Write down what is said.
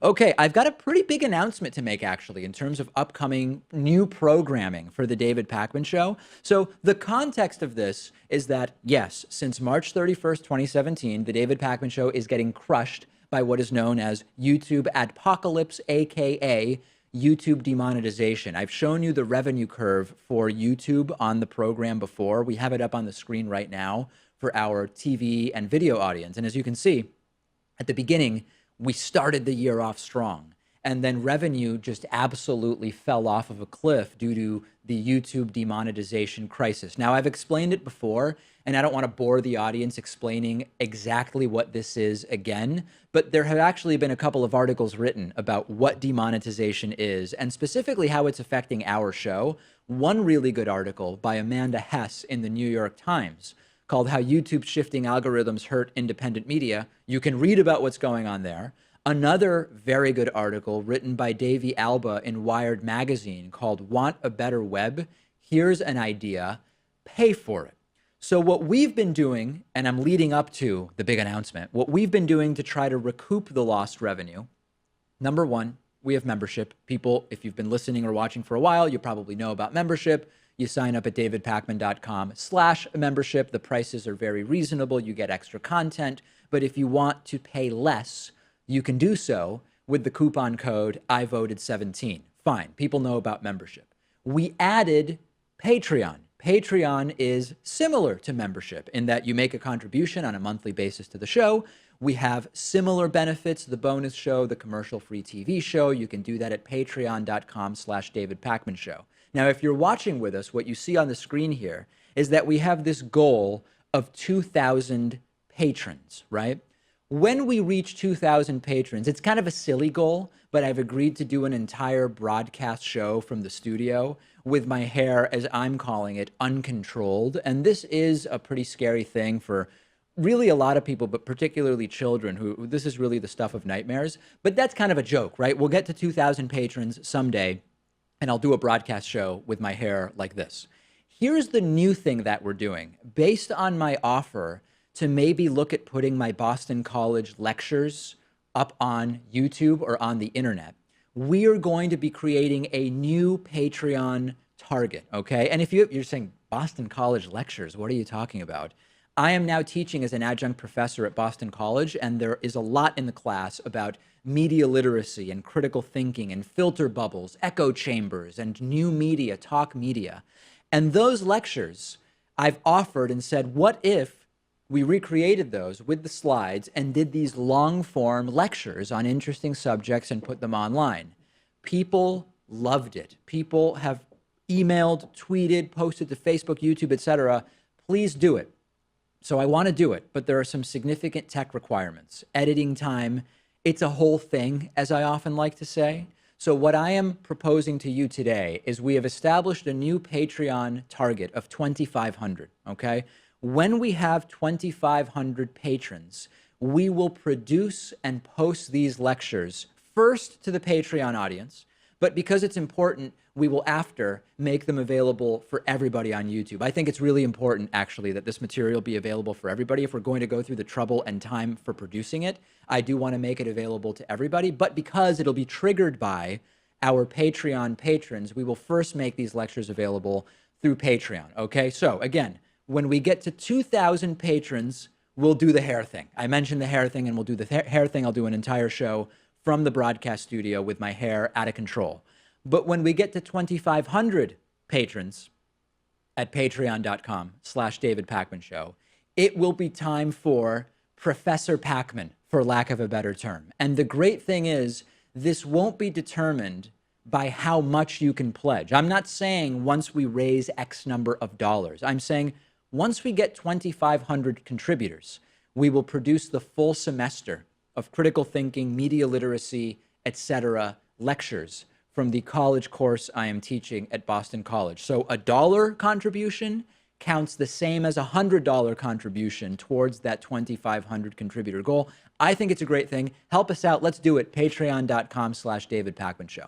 Okay, I've got a pretty big announcement to make actually in terms of upcoming new programming for the David Pakman Show. So the context of this is that, yes, since March 31st, 2017, the David Pakman Show is getting crushed by what is known as YouTube adpocalypse, aka YouTube demonetization. I've shown you the revenue curve for YouTube on the program before. We have it up on the screen right now for our TV and video audience. And as you can see, at the beginning, we started the year off strong. And then revenue just absolutely fell off of a cliff due to the YouTube demonetization crisis. Now, I've explained it before, and I don't want to bore the audience explaining exactly what this is again, but there have actually been a couple of articles written about what demonetization is and specifically how it's affecting our show. One really good article by Amanda Hess in the New York Times called How YouTube's Shifting Algorithms Hurt Independent Media. You can read about what's going on there. Another very good article written by Davey Alba in Wired Magazine called Want a Better Web? Here's an idea, pay for it. So what we've been doing, and I'm leading up to the big announcement, what we've been doing to try to recoup the lost revenue, number one, we have membership. People, if you've been listening or watching for a while, you probably know about membership. You sign up at davidpakman.com/membership. The prices are very reasonable. You get extra content. But if you want to pay less, you can do so with the coupon code IVoted17. Fine. People know about membership. We added Patreon. Patreon is similar to membership in that you make a contribution on a monthly basis to the show. We have similar benefits, the bonus show, the commercial-free TV show. You can do that at patreon.com/davidpakmanshow. Now, if you're watching with us, what you see on the screen here is that we have this goal of 2,000 patrons, right? When we reach 2,000 patrons, it's kind of a silly goal, but I've agreed to do an entire broadcast show from the studio with my hair, as I'm calling it, uncontrolled. And this is a pretty scary thing for really a lot of people, but particularly children who this is really the stuff of nightmares. But that's kind of a joke, right? We'll get to 2,000 patrons someday, and I'll do a broadcast show with my hair like this. Here's the new thing that we're doing. Based on my offer to maybe look at putting my Boston College lectures up on YouTube or on the internet, we are going to be creating a new Patreon target, okay? And if you're saying Boston College lectures, what are you talking about? I am now teaching as an adjunct professor at Boston College, and there is a lot in the class about media literacy and critical thinking and filter bubbles, echo chambers, and new media, talk media. And those lectures I've offered and said, what if we recreated those with the slides and did these long form lectures on interesting subjects and put them online? People loved it. People have emailed, tweeted, posted to Facebook, YouTube, etc. Please do it. So I want to do it, but there are some significant tech requirements. Editing time, it's a whole thing, as I often like to say. So what I am proposing to you today is we have established a new Patreon target of 2,500, okay? When we have 2,500 patrons, we will produce and post these lectures first to the Patreon audience, but because it's important, we will after make them available for everybody on YouTube. I think it's really important, actually, that this material be available for everybody. If we're going to go through the trouble and time for producing it, I do want to make it available to everybody. But because it'll be triggered by our Patreon patrons, we will first make these lectures available through Patreon, okay? So again, when we get to 2,000 patrons, we'll do the hair thing. I mentioned the hair thing, and we'll do the hair thing. I'll do an entire show from the broadcast studio with my hair out of control. But when we get to 2,500 patrons at patreon.com/davidpakmanshow, it will be time for Professor Pakman, for lack of a better term. And the great thing is, this won't be determined by how much you can pledge. I'm not saying once we raise X number of dollars. I'm saying once we get 2,500 contributors, we will produce the full semester of critical thinking, media literacy, etc. lectures from the college course I am teaching at Boston College. So a dollar contribution counts the same as $100 contribution towards that 2,500 contributor goal. I think it's a great thing. Help us out. Let's do it. Patreon.com/David Pakman Show.